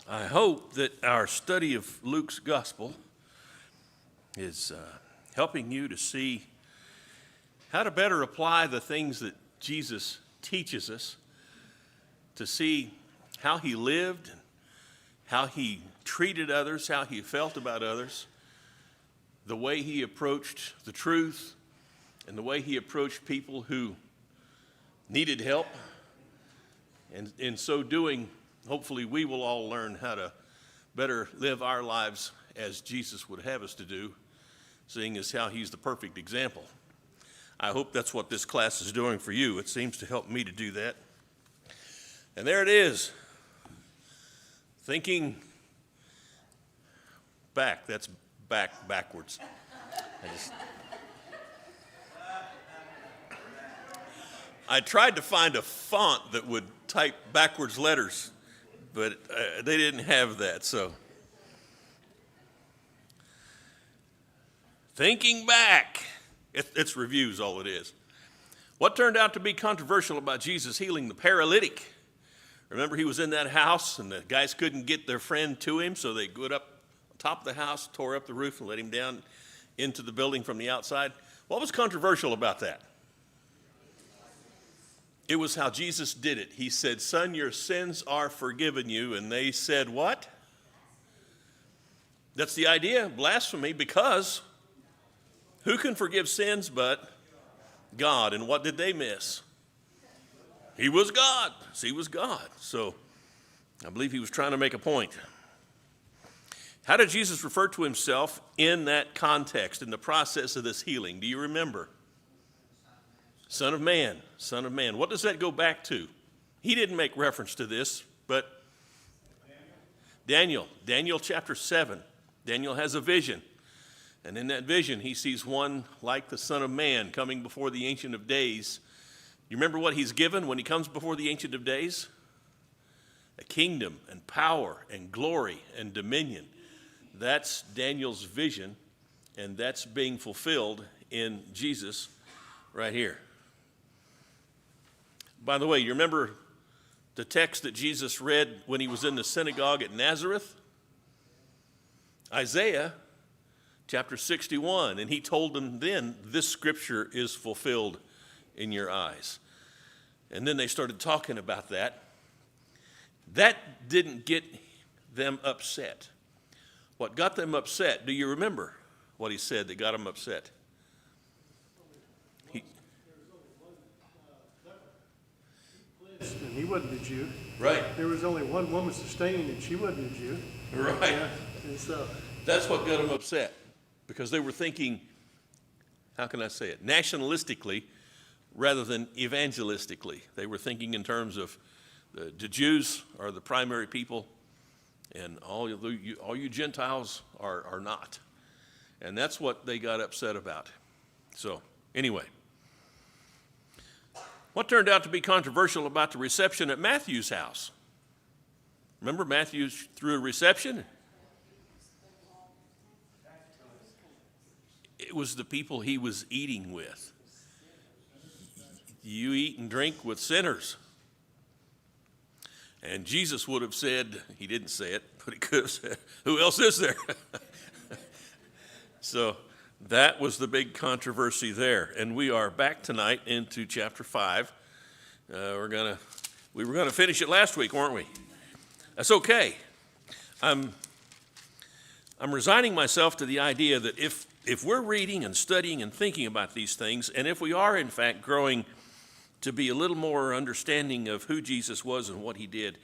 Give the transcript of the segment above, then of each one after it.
I hope that our study of Luke's gospel is helping you to see how to better apply the things that Jesus teaches us, to see how he lived, how he treated others, how he felt about others, the way he approached the truth, and the way he approached people who needed help. And in so doing, hopefully we will all learn how to better live our lives as Jesus would have us to do, seeing as how he's the perfect example. I hope that's what this class is doing for you. It seems to help me to do that. And there it is. Thinking back. That's backwards. I tried to find a font that would type backwards letters, but they didn't have that, so. Thinking back. It's reviews, all it is. What turned out to be controversial about Jesus healing the paralytic? Remember, he was in that house, and the guys couldn't get their friend to him, so they got up on top of the house, tore up the roof, and let him down into the building from the outside. What was controversial about that? It was how Jesus did it. He said, "Son, your sins are forgiven you." And they said, what? That's the idea, blasphemy, because who can forgive sins but God? And what did they miss? He was God. He was God. So I believe he was trying to make a point. How did Jesus refer to himself in that context, in the process of this healing? Do you remember? Son of man, son of man. What does that go back to? He didn't make reference to this, but Daniel chapter 7. Daniel has a vision. And in that vision, he sees one like the Son of Man coming before the Ancient of Days. You remember what he's given when he comes before the Ancient of Days? A kingdom and power and glory and dominion. That's Daniel's vision, and that's being fulfilled in Jesus right here. By the way, you remember the text that Jesus read when he was in the synagogue at Nazareth? Isaiah chapter 61, and he told them then, this scripture is fulfilled in your eyes. And then they started talking about that. That didn't get them upset. What got them upset, do you remember what he said that got them upset? And he wasn't a Jew. Right. There was only one woman sustained, and she wasn't a Jew. Right. Yeah. And so that's what got them upset, because they were thinking, how can I say it, nationalistically rather than evangelistically. They were thinking in terms of the Jews are the primary people, and all you Gentiles are not. And that's what they got upset about. So anyway. What turned out to be controversial about the reception at Matthew's house? Remember, Matthew threw a reception? It was the people he was eating with. You eat and drink with sinners. And Jesus would have said, he didn't say it, but he could have said, who else is there? So that was the big controversy there. And we are back tonight into chapter 5. We were gonna finish it last week, weren't we? That's okay. I'm resigning myself to the idea that if we're reading and studying and thinking about these things, and if we are in fact growing to be a little more understanding of who Jesus was and what he did,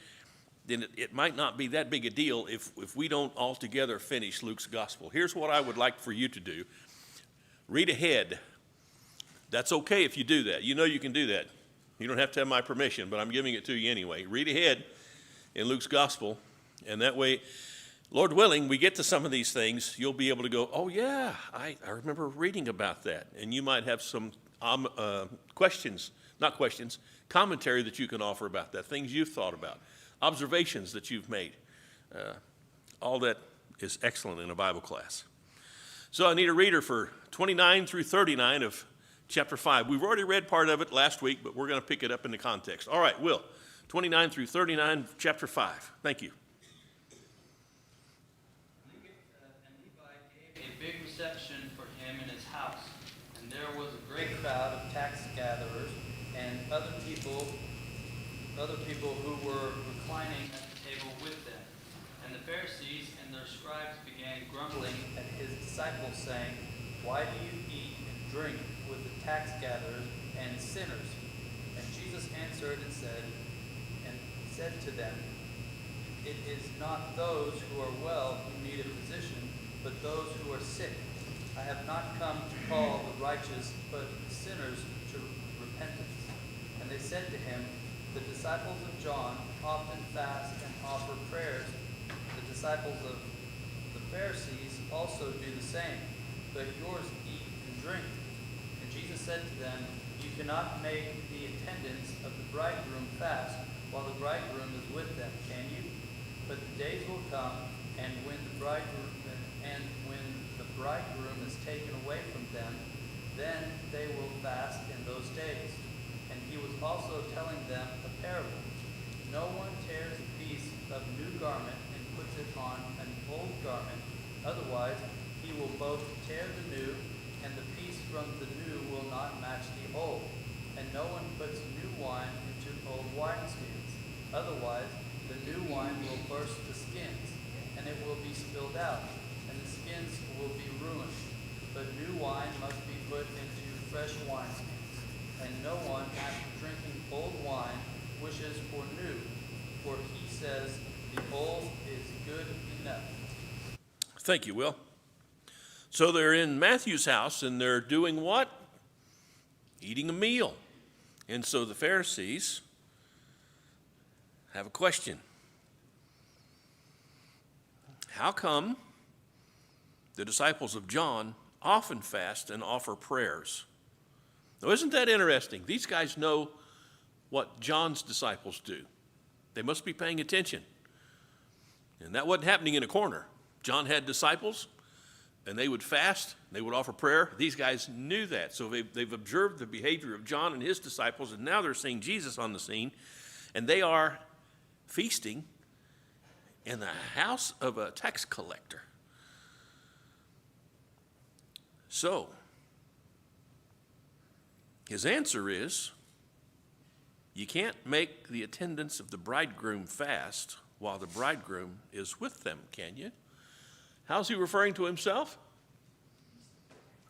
then it might not be that big a deal if we don't altogether finish Luke's gospel. Here's what I would like for you to do. Read ahead. That's okay if you do that. You know you can do that. You don't have to have my permission, but I'm giving it to you anyway. Read ahead in Luke's gospel, and that way, Lord willing, we get to some of these things, you'll be able to go, oh yeah, I remember reading about that. And you might have some commentary that you can offer about that, things you've thought about, observations that you've made. All that is excellent in a Bible class. So I need a reader for 29 through 39 of chapter 5. We've already read part of it last week, but we're going to pick it up in the context. All right, Will, 29 through 39, chapter 5. Thank you. great crowd of tax gatherers and other people who were reclining at the table with them. And the Pharisees and their scribes began grumbling at his disciples, saying, "Why do you eat and drink with the tax gatherers and sinners?" And Jesus answered and said to them, "It is not those who are well who need a physician, but those who are sick. I have not come to call the righteous, but sinners to repentance." And they said to him, "The disciples of John often fast and offer prayers. The disciples of the Pharisees also do the same, but yours eat and drink." And Jesus said to them, "You cannot make the attendants of the bridegroom fast while the bridegroom is with them, can you? But the days will come, and when the bridegroom is taken away from them, then they will fast in those days." And he was also telling them a parable. "No one tears a piece of new garment and puts it on an old garment. Otherwise, he will both tear the new, and the piece from the new will not match the old. And no one puts new wine into old wineskins. Otherwise, the new wine will burst the skins, and it will be spilled out, and the skins will be ruined. But new wine must be put into fresh wineskins. And no one, after drinking old wine, wishes for new, for he says, 'The old is good enough.'" Thank you, Will. So they're in Matthew's house, and they're doing what? Eating a meal. And so the Pharisees have a question. How come the disciples of John often fast and offer prayers? Now, isn't that interesting? These guys know what John's disciples do. They must be paying attention. And that wasn't happening in a corner. John had disciples, and they would fast, they would offer prayer. These guys knew that. So they've observed the behavior of John and his disciples, and now they're seeing Jesus on the scene, and they are feasting in the house of a tax collector. So, his answer is, you can't make the attendants of the bridegroom fast while the bridegroom is with them, can you? How's he referring to himself?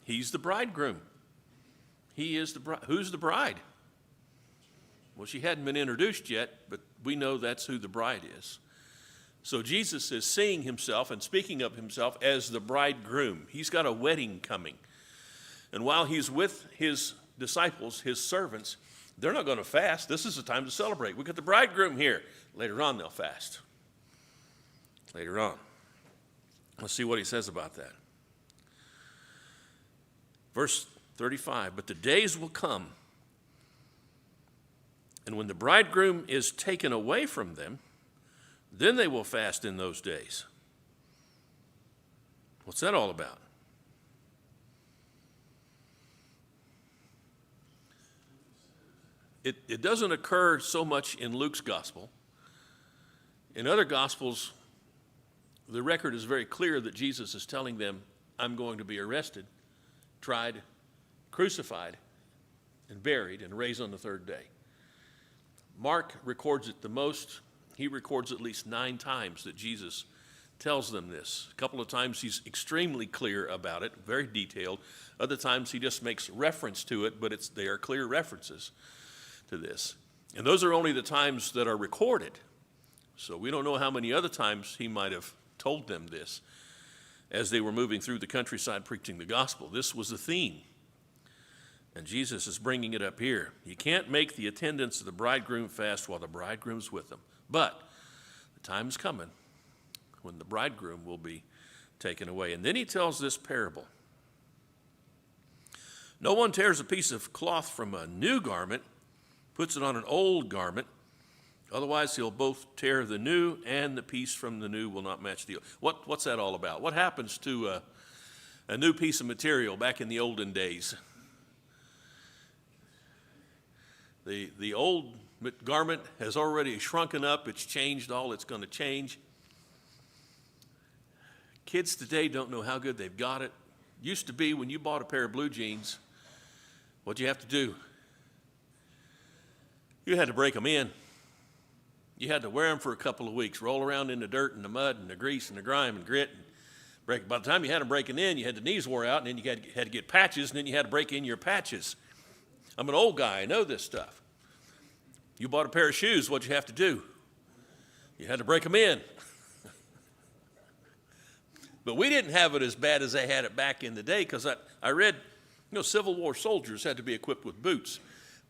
He's the bridegroom. He is the bride. Who's the bride? Well, she hadn't been introduced yet, but we know that's who the bride is. So Jesus is seeing himself and speaking of himself as the bridegroom. He's got a wedding coming. And while he's with his disciples, his servants, they're not going to fast. This is the time to celebrate. We've got the bridegroom here. Later on, they'll fast. Later on. Let's see what he says about that. Verse 35, "But the days will come, and when the bridegroom is taken away from them, then they will fast in those days." What's that all about? It doesn't occur so much in Luke's gospel. In other gospels, the record is very clear that Jesus is telling them, "I'm going to be arrested, tried, crucified, and buried, and raised on the third day." Mark records it the most. He records at least 9 times that Jesus tells them this. A couple of times he's extremely clear about it, very detailed. Other times he just makes reference to it, but they are clear references to this. And those are only the times that are recorded. So we don't know how many other times he might have told them this as they were moving through the countryside preaching the gospel. This was the theme. And Jesus is bringing it up here. You can't make the attendants of the bridegroom fast while the bridegroom's with them. But the time is coming when the bridegroom will be taken away. And then he tells this parable. "No one tears a piece of cloth from a new garment, puts it on an old garment. Otherwise, he'll both tear the new, and the piece from the new will not match the old." What's that all about? What happens to a new piece of material back in the olden days? The old garment has already shrunken up. It's changed all it's going to change. Kids today don't know how good they've got it. Used to be when you bought a pair of blue jeans, What'd you have to do? You had to break them in. You had to wear them for a couple of weeks, roll around in the dirt and the mud and the grease and the grime and grit. And break. By the time you had them breaking in, you had the knees wore out, and then you had to get patches, and then you had to break in your patches. I'm an old guy. I know this stuff. You bought a pair of shoes. What'd you have to do? You had to break them in. But we didn't have it as bad as they had it back in the day, because I read, Civil War soldiers had to be equipped with boots.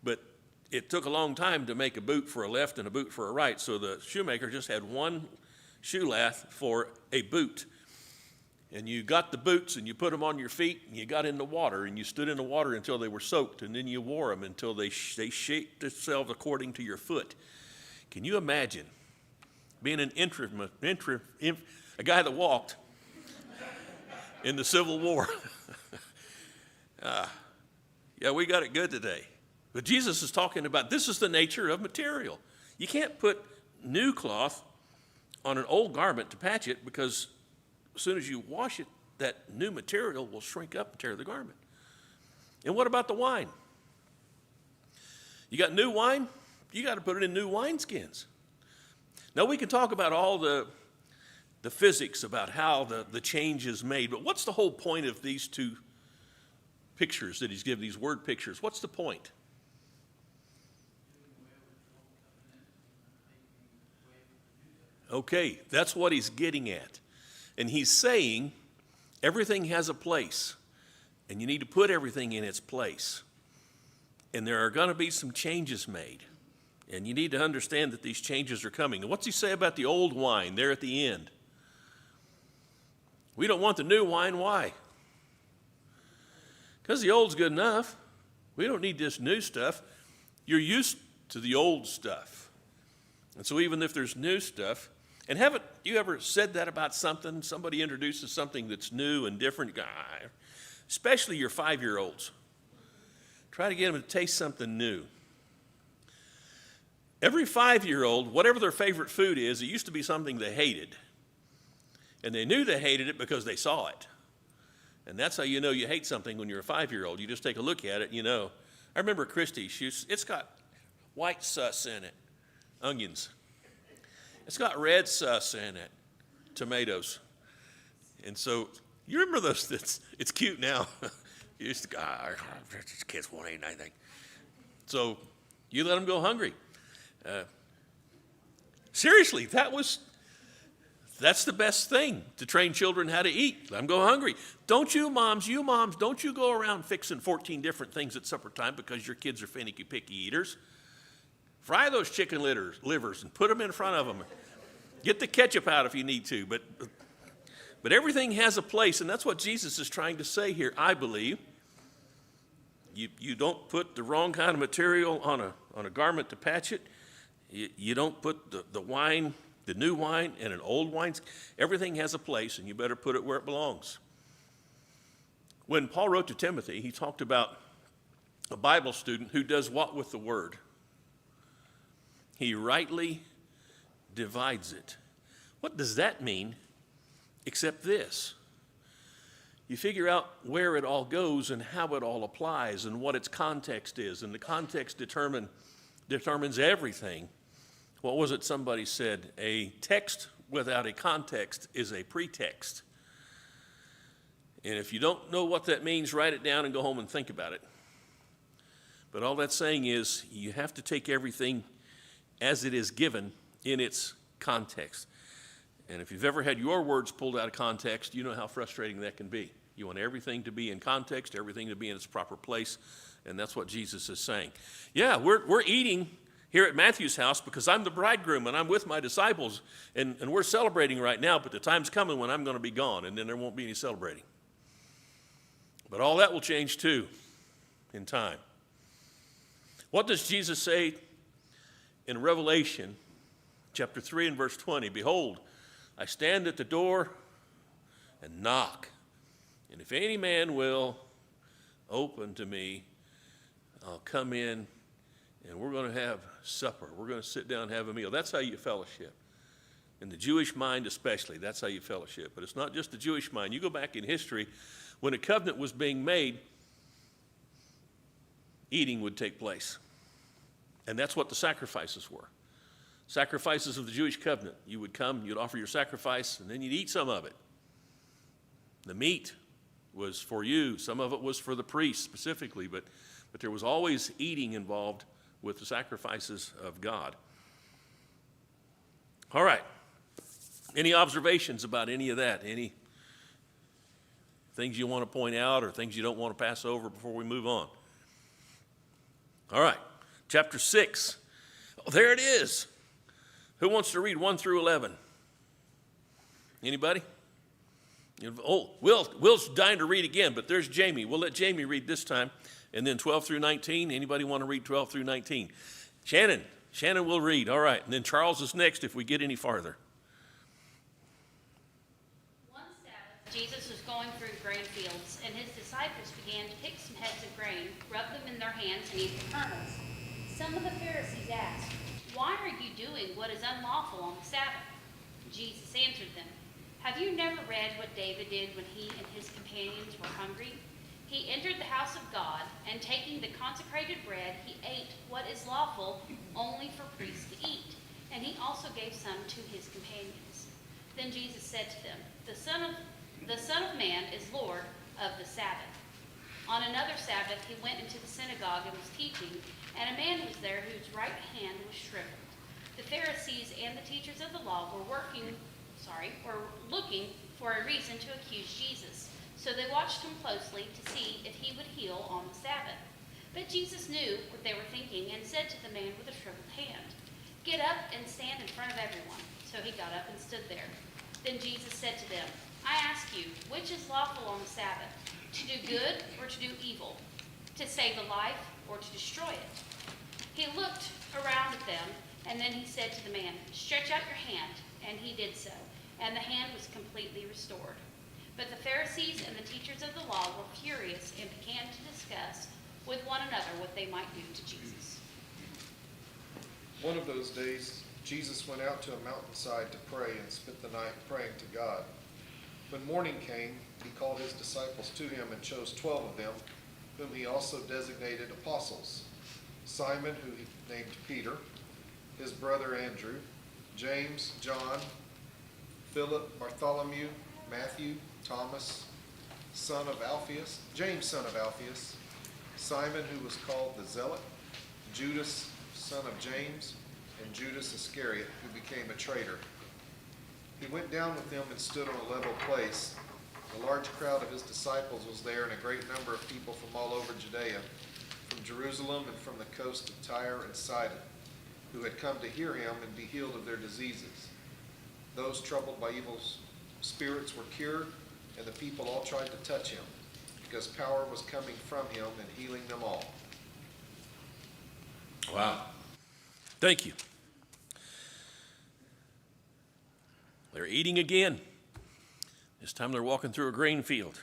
But it took a long time to make a boot for a left and a boot for a right, so the shoemaker just had one shoe lath for a boot. And you got the boots and you put them on your feet, and you got in the water, and you stood in the water until they were soaked, and then you wore them until they shaped themselves according to your foot. Can you imagine being a guy that walked in the Civil War? Yeah, we got it good today. But Jesus is talking about this is the nature of material. You can't put new cloth on an old garment to patch it, because as soon as you wash it, that new material will shrink up and tear the garment. And what about the wine? You got new wine, you got to put it in new wineskins. Now, we can talk about all the physics about how the change is made, but what's the whole point of these two pictures that he's given, these word pictures? What's the point? Okay, that's what he's getting at. And he's saying everything has a place, and you need to put everything in its place. And there are going to be some changes made, and you need to understand that these changes are coming. And what's he say about the old wine there at the end? We don't want the new wine. Why? Because the old's good enough. We don't need this new stuff. You're used to the old stuff. And so even if there's new stuff, and haven't you ever said that about something? Somebody introduces something that's new and different, especially your 5-year-olds. Try to get them to taste something new. Every 5-year-old, whatever their favorite food is, it used to be something they hated. And they knew they hated it because they saw it. And that's how you know you hate something when you're a 5-year-old. You just take a look at it, you know. I remember Christy, it's got white sauce in it, onions. It's got red sauce in it, tomatoes. And so, you remember those, it's cute now. You used to go, these kids won't eat anything. So, you let them go hungry. Seriously, that's the best thing, to train children how to eat. Let them go hungry. Don't you moms, don't you go around fixing 14 different things at supper time because your kids are finicky, picky eaters. Fry those chicken livers and put them in front of them. Get the ketchup out if you need to. But everything has a place, and that's what Jesus is trying to say here, I believe. You don't put the wrong kind of material on a garment to patch it. You don't put the wine, the new wine, in an old wine. Everything has a place, and you better put it where it belongs. When Paul wrote to Timothy, he talked about a Bible student who does what with the word? He rightly divides it. What does that mean except this? You figure out where it all goes and how it all applies and what its context is, and the context determines everything. What was it somebody said? A text without a context is a pretext. And if you don't know what that means, write it down and go home and think about it. But all that's saying is you have to take everything as it is given in its context. And if you've ever had your words pulled out of context, you know how frustrating that can be. You want everything to be in context, everything to be in its proper place, and that's what Jesus is saying. Yeah, we're eating here at Matthew's house because I'm the bridegroom and I'm with my disciples, and we're celebrating right now, but the time's coming when I'm going to be gone, and then there won't be any celebrating. But all that will change too in time. What does Jesus say in Revelation chapter 3 and verse 20? Behold, I stand at the door and knock. And if any man will open to me, I'll come in and we're going to have supper. We're going to sit down and have a meal. That's how you fellowship. In the Jewish mind especially, that's how you fellowship. But it's not just the Jewish mind. You go back in history, when a covenant was being made, eating would take place. And that's what the sacrifices were. Sacrifices of the Jewish covenant. You would come, you'd offer your sacrifice, and then you'd eat some of it. The meat was for you. Some of it was for the priest specifically, but there was always eating involved with the sacrifices of God. All right. Any observations about any of that? Any things you want to point out or things you don't want to pass over before we move on? All right. Chapter 6. Oh, there it is. Who wants to read 1 through 11? Anybody? Oh, Will's dying to read again, but there's Jamie. We'll let Jamie read this time. And then 12 through 19. Anybody want to read 12 through 19? Shannon will read. All right. And then Charles is next if we get any farther. One Sabbath, Jesus was going through grain fields, and his disciples began to pick some heads of grain, rub them in their hands, and eat the kernels. Some of the Pharisees asked, "Why are you doing what is unlawful on the Sabbath?" Jesus answered them, "Have you never read what David did when he and his companions were hungry? He entered the house of God, and taking the consecrated bread, he ate what is lawful only for priests to eat, and he also gave some to his companions." Then Jesus said to them, The Son of Man is Lord of the Sabbath." On another Sabbath, he went into the synagogue and was teaching, and a man was there whose right hand was shriveled. The Pharisees and the teachers of the law were looking for a reason to accuse Jesus. So they watched him closely to see if he would heal on the Sabbath. But Jesus knew what they were thinking and said to the man with the shriveled hand, "Get up and stand in front of everyone." So he got up and stood there. Then Jesus said to them, "I ask you, which is lawful on the Sabbath, to do good or to do evil, to save a life or to destroy it?" He looked around at them, and then he said to the man, "Stretch out your hand." And he did so, and the hand was completely restored. But the Pharisees and the teachers of the law were furious and began to discuss with one another what they might do to Jesus. One of those days, Jesus went out to a mountainside to pray and spent the night praying to God. When morning came, he called his disciples to him and chose 12 of them, whom he also designated apostles: Simon, who he named Peter, his brother Andrew, James, John, Philip, Bartholomew, Matthew, Thomas, James, son of Alphaeus, Simon, who was called the Zealot, Judas, son of James, and Judas Iscariot, who became a traitor. He went down with them and stood on a level place. A large crowd of his disciples was there, and a great number of people from all over Judea, from Jerusalem and from the coast of Tyre and Sidon, who had come to hear him and be healed of their diseases. Those troubled by evil spirits were cured, and the people all tried to touch him, because power was coming from him and healing them all. Wow. Thank you. They're eating again. This time they're walking through a grain field.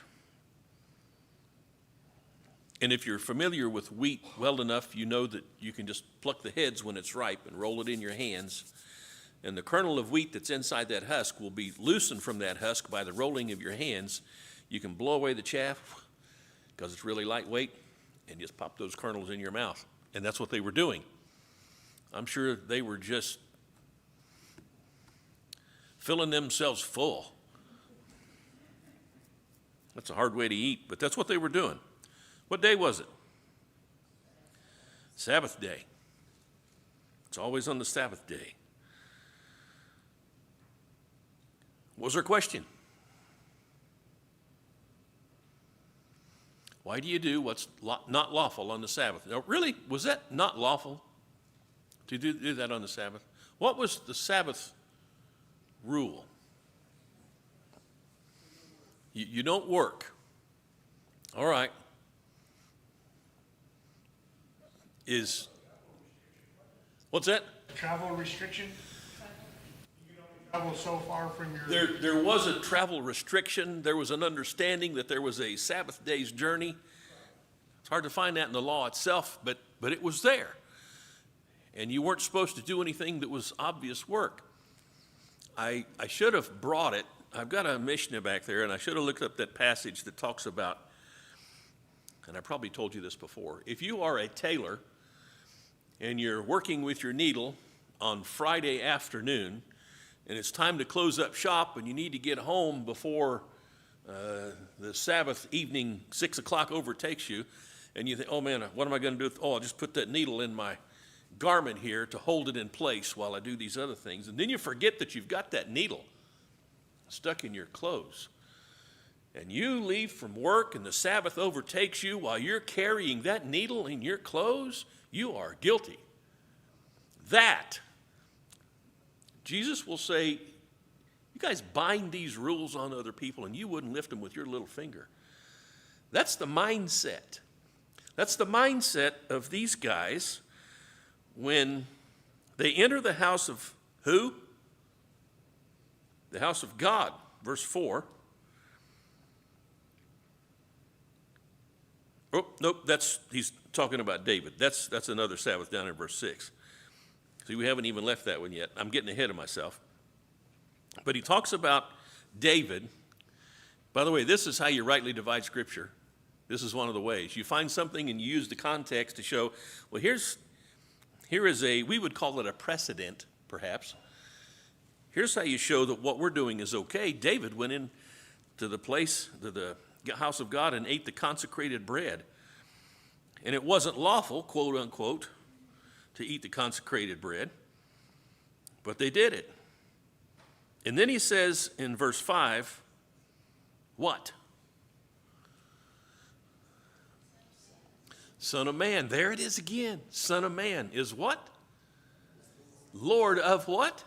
And if you're familiar with wheat well enough, you know that you can just pluck the heads when it's ripe and roll it in your hands. And the kernel of wheat that's inside that husk will be loosened from that husk by the rolling of your hands. You can blow away the chaff because it's really lightweight and just pop those kernels in your mouth. And that's what they were doing. I'm sure they were just filling themselves full. That's a hard way to eat, but that's what they were doing. What day was it? Sabbath day. It's always on the Sabbath day. What was her question? Why do you do what's not lawful on the Sabbath? Now, really, was that not lawful to do that on the Sabbath? What was the Sabbath rule? You don't work. All right. What's that? Travel restriction? You can only travel so far from your... There was a travel restriction. There was an understanding that there was a Sabbath day's journey. It's hard to find that in the law itself, but it was there. And you weren't supposed to do anything that was obvious work. I should have brought it. I've got a Mishnah back there, and I should have looked up that passage that talks about and I probably told you this before, if you are a tailor and you're working with your needle on Friday afternoon, and it's time to close up shop and you need to get home before the Sabbath evening 6 o'clock overtakes you, and you think, oh man, what am I going to do? Oh, I'll just put that needle in my garment here to hold it in place while I do these other things. And then you forget that you've got that needle stuck in your clothes. And you leave from work and the Sabbath overtakes you while you're carrying that needle in your clothes. You are guilty. That, Jesus will say, you guys bind these rules on other people and you wouldn't lift them with your little finger. That's the mindset. That's the mindset of these guys when they enter the house of who? The house of God, verse 4. Oh, nope, he's talking about David. That's another Sabbath down in verse 6. See, we haven't even left that one yet. I'm getting ahead of myself. But he talks about David. By the way, this is how you rightly divide Scripture. This is one of the ways. You find something and you use the context to show, well, here is we would call it a precedent, perhaps. Here's how you show that what we're doing is okay. David went in to the place, to the house of God, and ate the consecrated bread. And it wasn't lawful, quote unquote, to eat the consecrated bread, but they did it. And then he says in verse 5, what? Son of man. There it is again. Son of man is what? Lord of what?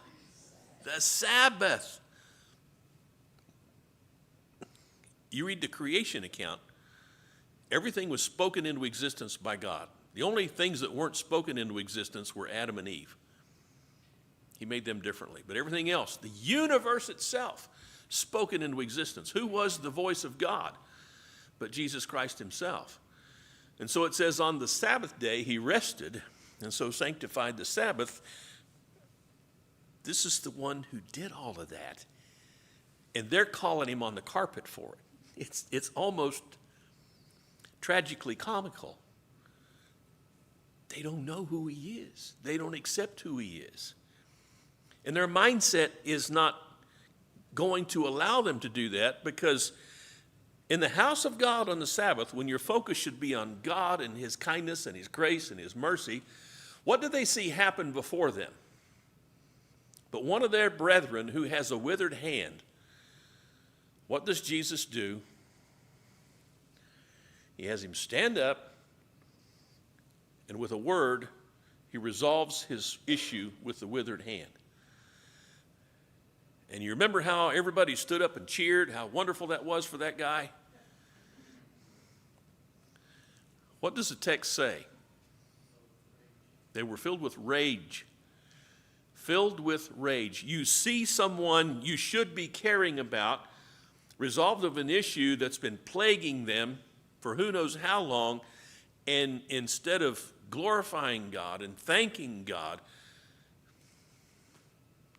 The Sabbath. You read the creation account, everything was spoken into existence by God. The only things that weren't spoken into existence were Adam and Eve. He made them differently. But everything else, the universe itself, spoken into existence. Who was the voice of God but Jesus Christ himself? And so it says on the Sabbath day he rested, and so sanctified the Sabbath. This is the one who did all of that. And they're calling him on the carpet for it. It's almost tragically comical. They don't know who he is. They don't accept who he is. And their mindset is not going to allow them to do that, because in the house of God on the Sabbath, when your focus should be on God and his kindness and his grace and his mercy, what do they see happen before them? But one of their brethren who has a withered hand. What does Jesus do? He has him stand up, and with a word, he resolves his issue with the withered hand. And you remember how everybody stood up and cheered, how wonderful that was for that guy? What does the text say? They were filled with rage. Filled with rage. You see someone you should be caring about, resolved of an issue that's been plaguing them for who knows how long, and instead of glorifying God and thanking God,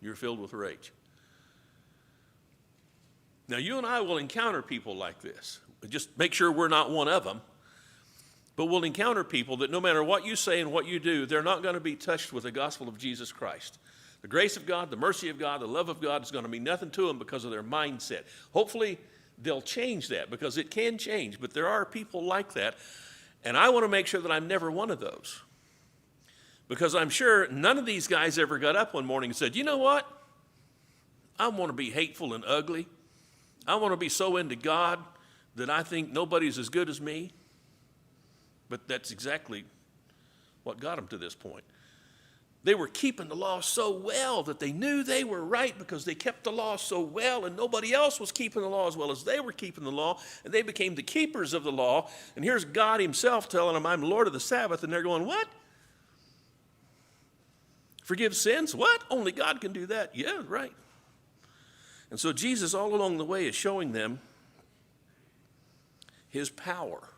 you're filled with rage. Now, you and I will encounter people like this. Just make sure we're not one of them. But we'll encounter people that no matter what you say and what you do, they're not going to be touched with the gospel of Jesus Christ. The grace of God, the mercy of God, the love of God is going to mean nothing to them because of their mindset. Hopefully, they'll change that, because it can change. But there are people like that. And I want to make sure that I'm never one of those. Because I'm sure none of these guys ever got up one morning and said, you know what? I want to be hateful and ugly. I want to be so into God that I think nobody's as good as me. But that's exactly what got them to this point. They were keeping the law so well that they knew they were right because they kept the law so well, and nobody else was keeping the law as well as they were keeping the law, and they became the keepers of the law. And here's God himself telling them, I'm Lord of the Sabbath, and they're going, what? Forgive sins? What? Only God can do that. Yeah, right. And so Jesus all along the way is showing them his power.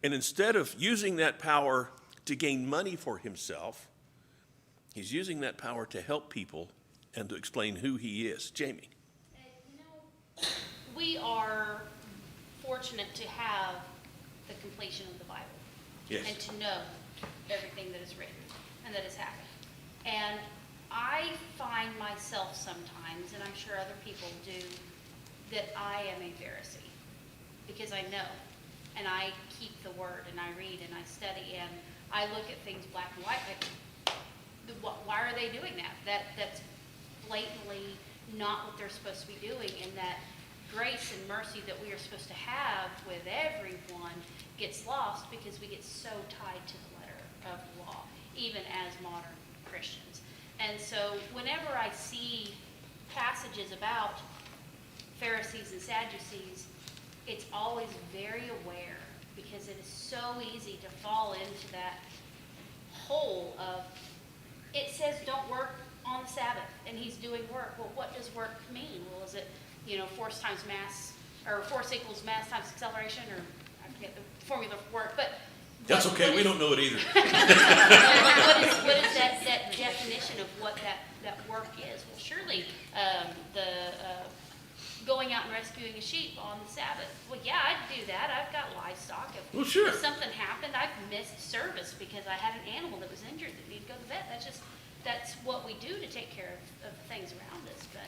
And instead of using that power to gain money for himself, he's using that power to help people and to explain who he is. Jamie. We are fortunate to have the completion of the Bible. Yes. And to know everything that is written and that has happened. And I find myself sometimes, and I'm sure other people do, that I am a Pharisee. Because I know, and I keep the word, and I read, and I study, and I look at things black and white, like, why are they doing that? That's blatantly not what they're supposed to be doing, and that grace and mercy that we are supposed to have with everyone gets lost because we get so tied to the letter of the law, even as modern Christians. And so whenever I see passages about Pharisees and Sadducees, it's always very aware, because it is so easy to fall into that hole of, it says don't work on the Sabbath, and he's doing work. Well, what does work mean? Well, is it, force times mass, or force equals mass times acceleration, or I forget the formula for work, but. That's okay, we don't know it either. What is that definition of what that work is? Well, surely going out and rescuing a sheep on the Sabbath. Well, yeah, I'd do that. I've got livestock. Well, sure. If something happened, I've missed service because I had an animal that was injured that needed to go to the vet. That's what we do to take care of things around us. But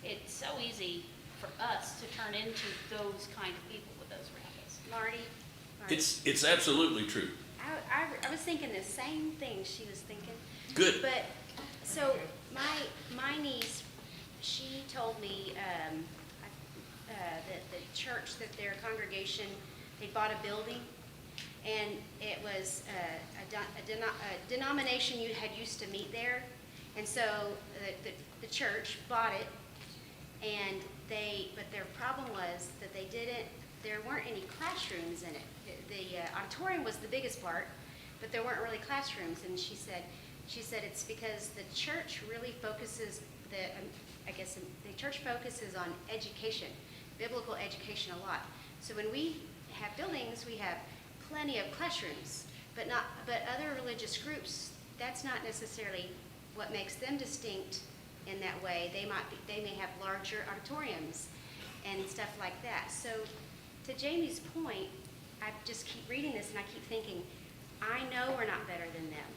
it's so easy for us to turn into those kind of people with those around us. Marty? It's absolutely true. I was thinking the same thing she was thinking. Good. But, so, my niece, she told me that the church, that their congregation, they bought a building, and it was a denomination you had used to meet there, and so the church bought it, and but their problem was that there weren't any classrooms in it. The auditorium was the biggest part, but there weren't really classrooms, and she said it's because the church really focuses, the church focuses on education, biblical education a lot. So when we have buildings, we have plenty of classrooms, but other religious groups, that's not necessarily what makes them distinct in that way. They may have larger auditoriums and stuff like that. So to Jamie's point, I just keep reading this and I keep thinking, I know we're not better than them.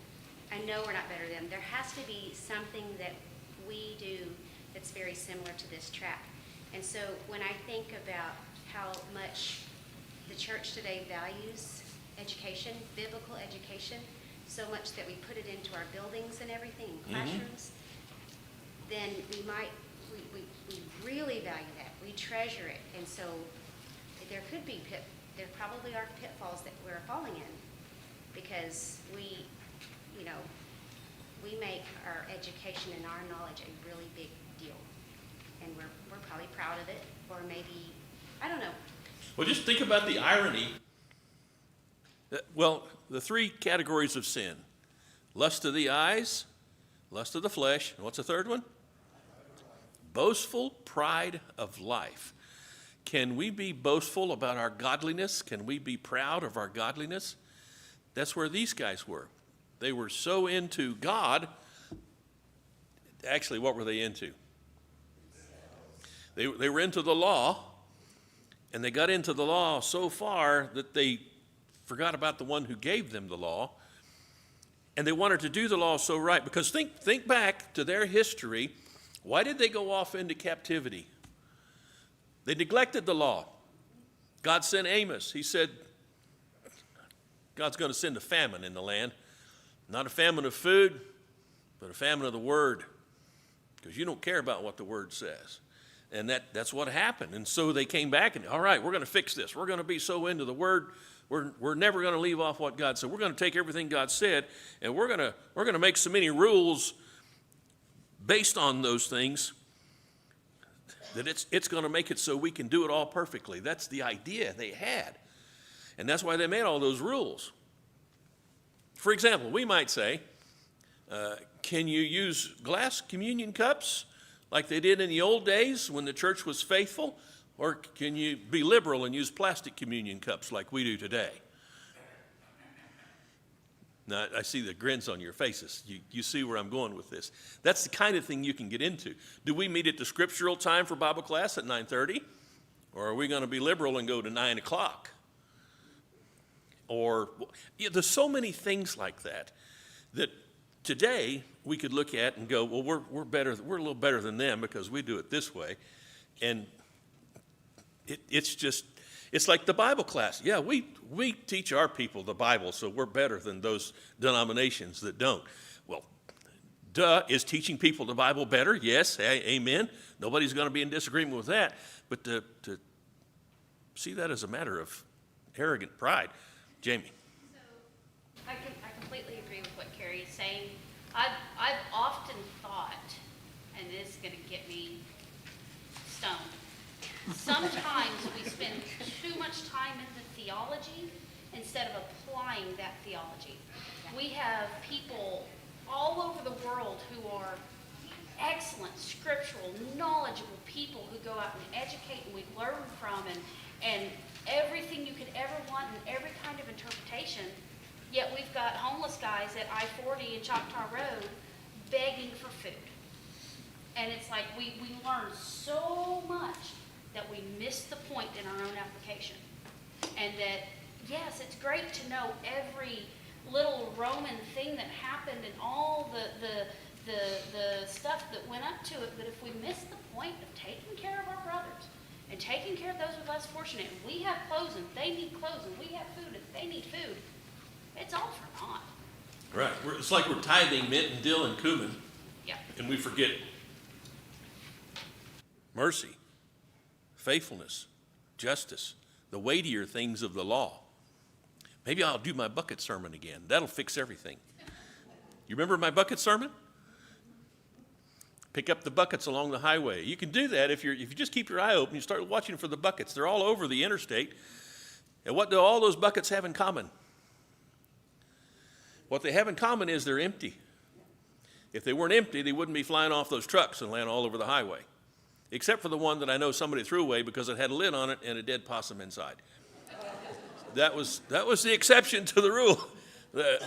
I know we're not better than them. There has to be something that we do that's very similar to this track. And so when I think about how much the church today values education, biblical education, so much that we put it into our buildings and everything, in classrooms, then we really value that. We treasure it. And so there probably are pitfalls that we're falling in, because we make our education and our knowledge a really big deal. And we're probably proud of it, or maybe, I don't know. Well, just think about the irony. Well, the three categories of sin: lust of the eyes, lust of the flesh, and what's the third one? Boastful pride of life. Can we be boastful about our godliness? Can we be proud of our godliness? That's where these guys were. They were so into God. Actually, what were they into? They were into the law, and they got into the law so far that they forgot about the one who gave them the law, and they wanted to do the law so right. Because think back to their history. Why did they go off into captivity? They neglected the law. God sent Amos. He said, God's going to send a famine in the land. Not a famine of food, but a famine of the word. Because you don't care about what the word says. And that's what happened. And so they came back and, all right, we're going to fix this. We're going to be so into the word, we're never going to leave off what God said. We're going to take everything God said, and we're going to make so many rules based on those things that it's going to make it so we can do it all perfectly. That's the idea they had. And that's why they made all those rules. For example, we might say, can you use glass communion cups like they did in the old days when the church was faithful? Or can you be liberal and use plastic communion cups like we do today? Now, I see the grins on your faces. You see where I'm going with this. That's the kind of thing you can get into. Do we meet at the scriptural time for Bible class at 9:30? Or are we going to be liberal and go to 9 o'clock? Or there's so many things like that today we could look at and go, well, we're better. We're a little better than them because we do it this way. And it's like the Bible class. Yeah, we teach our people the Bible, so we're better than those denominations that don't. Well, duh, is teaching people the Bible better? Yes, amen. Nobody's going to be in disagreement with that. But to see that as a matter of arrogant pride, Jamie. So I completely agree with what Carrie is saying. I've often thought, and this is going to get me stoned, sometimes we spend too much time in the theology instead of applying that theology. We have people all over the world who are excellent, scriptural, knowledgeable people who go out and educate and we learn from and everything you could ever want and every kind of interpretation. Yet we've got homeless guys at I-40 and Choctaw Road begging for food. And it's like we learn so much that we miss the point in our own application. And that, yes, it's great to know every little Roman thing that happened and all the stuff that went up to it, but if we miss the point of taking care of our brothers and taking care of those who are less fortunate, and we have clothes and they need clothes and we have food and they need food, it's all for naught. Right. It's like we're tithing mint and dill and cumin, Yeah. and we forget mercy, faithfulness, justice, the weightier things of the law. Maybe I'll do my bucket sermon again. That'll fix everything. You remember my bucket sermon? Pick up the buckets along the highway. You can do that if you just keep your eye open. You start watching for the buckets. They're all over the interstate. And what do all those buckets have in common? What they have in common is they're empty. If they weren't empty, they wouldn't be flying off those trucks and land all over the highway. Except for the one that I know somebody threw away because it had a lid on it and a dead possum inside. That was the exception to the rule.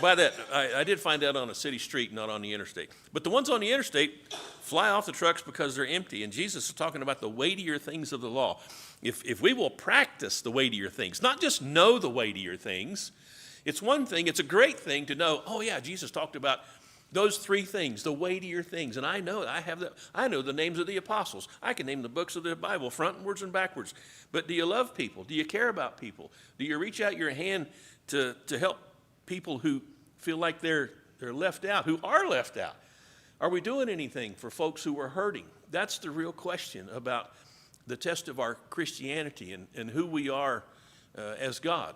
By that, I did find out on a city street, not on the interstate. But the ones on the interstate fly off the trucks because they're empty. And Jesus is talking about the weightier things of the law. If we will practice the weightier things, not just know the weightier things, it's one thing, it's a great thing to know, oh yeah, Jesus talked about those three things, the weightier things. And I know I know the names of the apostles. I can name the books of the Bible frontwards and backwards. But do you love people? Do you care about people? Do you reach out your hand to help people who feel like they're left out, who are left out? Are we doing anything for folks who are hurting? That's the real question about the test of our Christianity and who we are as God.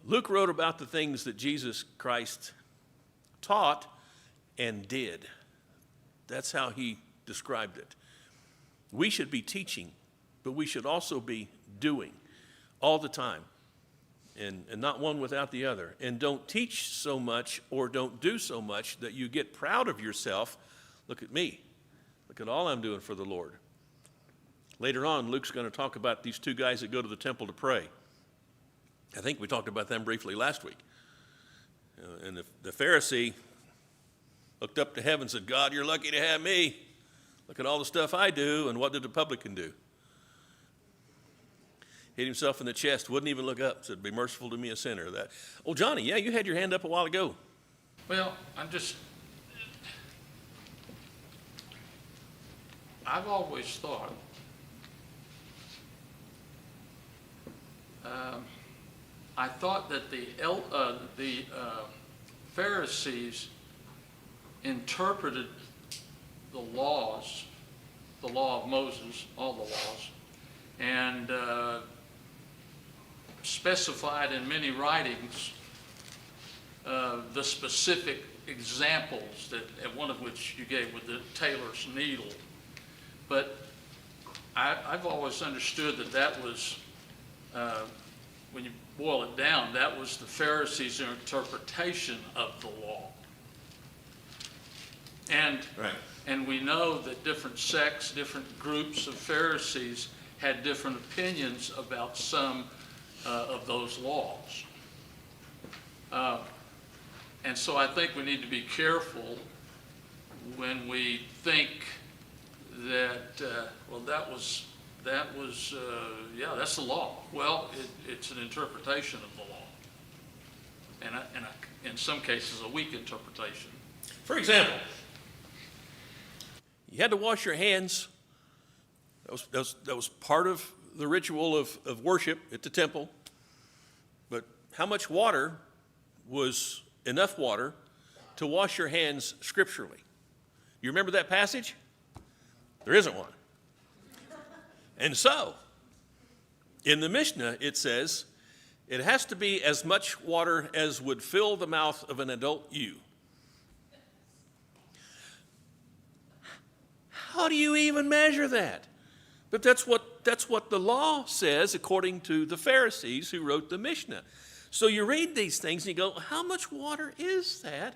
Luke wrote about the things that Jesus Christ taught and did. That's how he described it. We should be teaching, but we should also be doing all the time, and not one without the other. And don't teach so much or don't do so much that you get proud of yourself. Look at me. Look at all I'm doing for the Lord. Later on, Luke's going to talk about these two guys that go to the temple to pray. I think we talked about them briefly last week. And the Pharisee looked up to heaven and said, God, you're lucky to have me. Look at all the stuff I do. And what did the publican do? Hit himself in the chest, wouldn't even look up, said, be merciful to me, a sinner. Oh, Johnny, yeah, you had your hand up a while ago. Well, I've always thought that the Pharisees interpreted the law of Moses, all the laws, and specified in many writings the specific examples that one of which you gave with the tailor's needle. But I've always understood that was, when you boil it down, that was the Pharisees' interpretation of the law. And we know that different sects, different groups of Pharisees had different opinions about some of those laws. And so I think we need to be careful when we think that, that was That was, that's the law. Well, it's an interpretation of the law. And in some cases, a weak interpretation. For example, you had to wash your hands. That was part of the ritual of worship at the temple. But how much water was enough water to wash your hands scripturally? You remember that passage? There isn't one. And so, in the Mishnah, it says, it has to be as much water as would fill the mouth of an adult ewe. How do you even measure that? But that's what the law says according to the Pharisees who wrote the Mishnah. So you read these things and you go, how much water is that?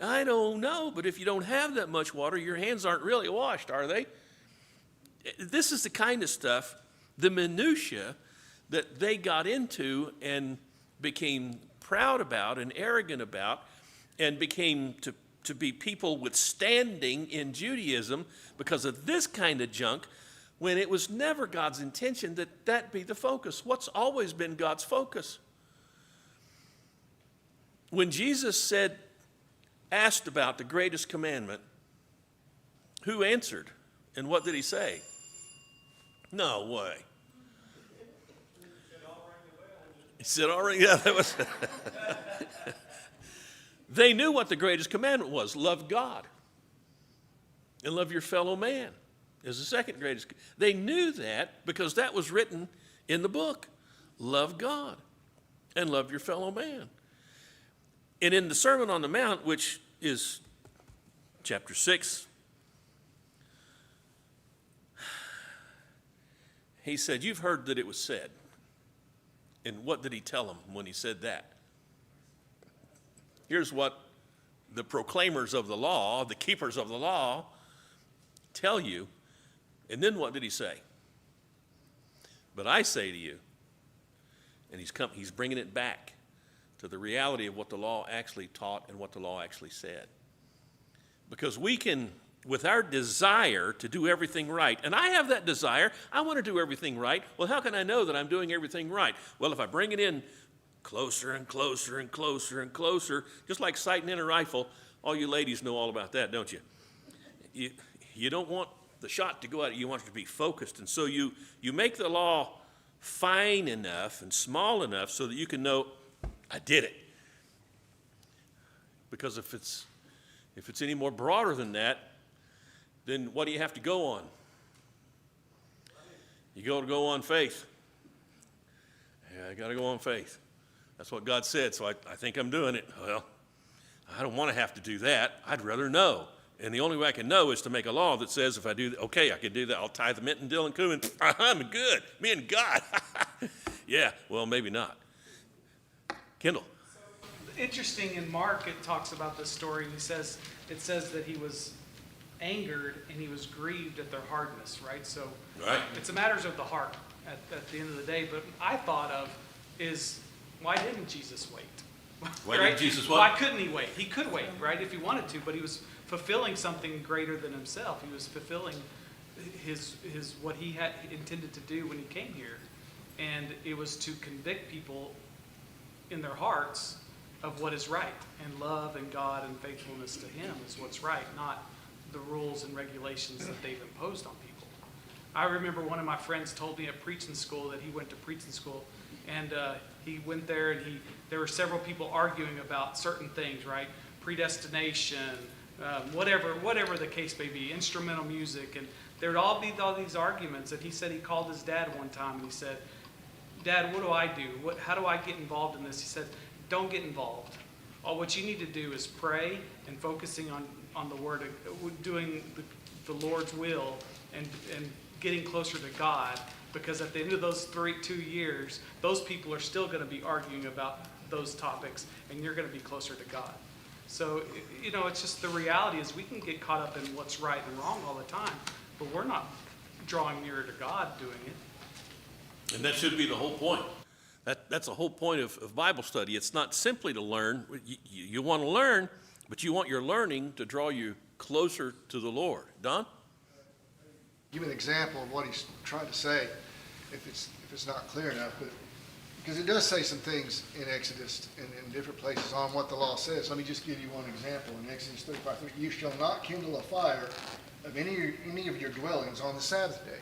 I don't know, but if you don't have that much water, your hands aren't really washed, are they? This is the kind of stuff, the minutia, that they got into and became proud about and arrogant about and became to be people with standing in Judaism because of this kind of junk, when it was never God's intention that that be the focus. What's always been God's focus? When Jesus asked about the greatest commandment, who answered? And what did he say? No way. He said, all right, yeah, that was. They knew what the greatest commandment was. Love God. And love your fellow man is the second greatest. They knew that because that was written in the book. Love God and love your fellow man. And in the Sermon on the Mount, which is chapter 6, he said, you've heard that it was said. And what did he tell them when he said that? Here's what the proclaimers of the law, the keepers of the law, tell you. And then what did he say? But I say to you, and he's bringing it back to the reality of what the law actually taught and what the law actually said. Because we can, with our desire to do everything right, and I have that desire, I want to do everything right. Well, how can I know that I'm doing everything right? Well, if I bring it in closer and closer and closer and closer, just like sighting in a rifle, all you ladies know all about that, don't you? You don't want the shot to go out, you want it to be focused. And so you make the law fine enough and small enough so that you can know, I did it. Because if it's any more broader than that, then what do you have to go on? You go on faith. Yeah, I got to go on faith. That's what God said, so I think I'm doing it. Well, I don't want to have to do that. I'd rather know. And the only way I can know is to make a law that says if I do, okay, I can do that. I'll tithe the mint and dill and cumin. I'm good. Me and God. Yeah, well, maybe not. Kendall. Interesting, in Mark, it talks about this story. It says that he was angered and he was grieved at their hardness, right? So Right. It's a matters of the heart at the end of the day. But I thought of is, why didn't Jesus wait? Why Right? didn't Jesus what? Why couldn't he wait? He could wait, right, if he wanted to, but he was fulfilling something greater than himself. He was fulfilling his what he had intended to do when he came here, and it was to convict people in their hearts of what is right, and love and God and faithfulness to him is what's right, not the rules and regulations that they've imposed on people. I remember one of my friends told me at preaching school that he went to preaching school, and he went there, and there were several people arguing about certain things, right? Predestination, whatever the case may be, instrumental music, and there would all be all these arguments. And he said he called his dad one time, and he said, "Dad, what do I do? How do I get involved in this?" He said, "Don't get involved. All what you need to do is pray and focusing on the Word, doing the Lord's will, and getting closer to God. Because at the end of those 2 years, those people are still going to be arguing about those topics, and you're going to be closer to God." So, it's just the reality is we can get caught up in what's right and wrong all the time, but we're not drawing nearer to God doing it. And that should be the whole point. That's the whole point of Bible study. It's not simply to learn. You want to learn, but you want your learning to draw you closer to the Lord. Don? give an example of what he's trying to say, if it's not clear enough, but because it does say some things in Exodus and in different places on what the law says. Let me just give you one example. In Exodus 35:3, you shall not kindle a fire of any of your dwellings on the Sabbath day.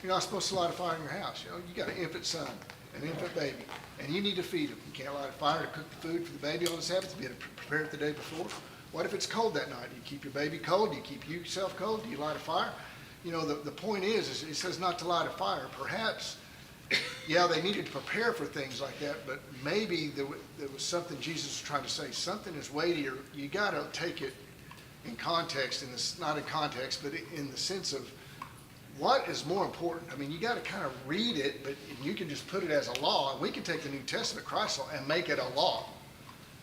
You're not supposed to light a fire in your house. You know, you got an infant son, an infant baby, and you need to feed him. You can't light a fire to cook the food for the baby on the Sabbath. You had to prepare it the day before. What if it's cold that night? Do you keep your baby cold? Do you keep yourself cold? Do you light a fire? You know, the point is it says not to light a fire. Perhaps, yeah, they needed to prepare for things like that, but maybe there was something Jesus was trying to say. Something is weightier. You got to take it in context, not in context, but in the sense of what is more important. I mean, you got to kind of read it, but you can just put it as a law, and we can take the New Testament, Christ's law, and make it a law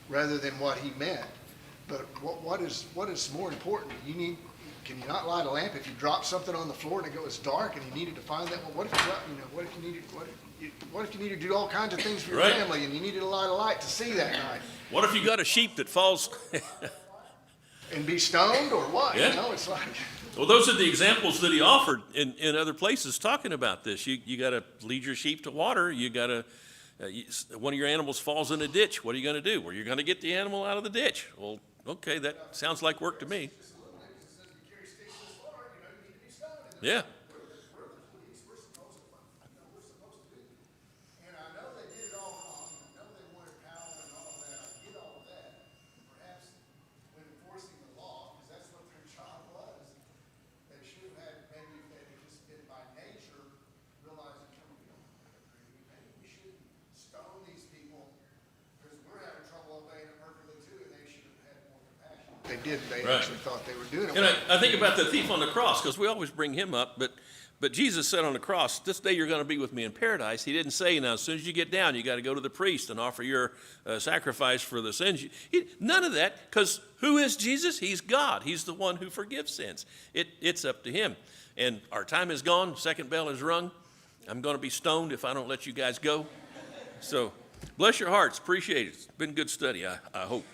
rather than what he meant. But what is more important? Can you not light a lamp if you drop something on the floor and it goes dark and you needed to find that? Well, what if you needed to do all kinds of things for your Right. family and you needed to light a light to see that night? What if you got a sheep that falls? And be stoned or what? Yeah. You know, it's like, Well, those are the examples that he offered in other places talking about this. You got to lead your sheep to water. You got to, one of your animals falls in a ditch. What are you going to do? Well, you're going to get the animal out of the ditch. Well, okay, that sounds like work to me. Yeah. and I know they did it all wrong. I know they wanted power and all of that. I get all of that. Perhaps when enforcing the law, because that's what their job was, they should have had, maybe if they had just been by nature, realizing, maybe we shouldn't stone these people because we're having trouble obeying it perfectly too, and they should have had more compassion. They didn't. They Right. actually thought they were doing it. And I think about the thief on the cross, because we always bring him up, but Jesus said on the cross, this day you're going to be with me in paradise. He didn't say, now, as soon as you get down, you got to go to the priest and offer your sacrifice for the sins. None of that, because who is Jesus? He's God. He's the one who forgives sins. It's up to him. And our time is gone. Second bell is rung. I'm going to be stoned if I don't let you guys go. So bless your hearts. Appreciate it. It's been good study, I hope.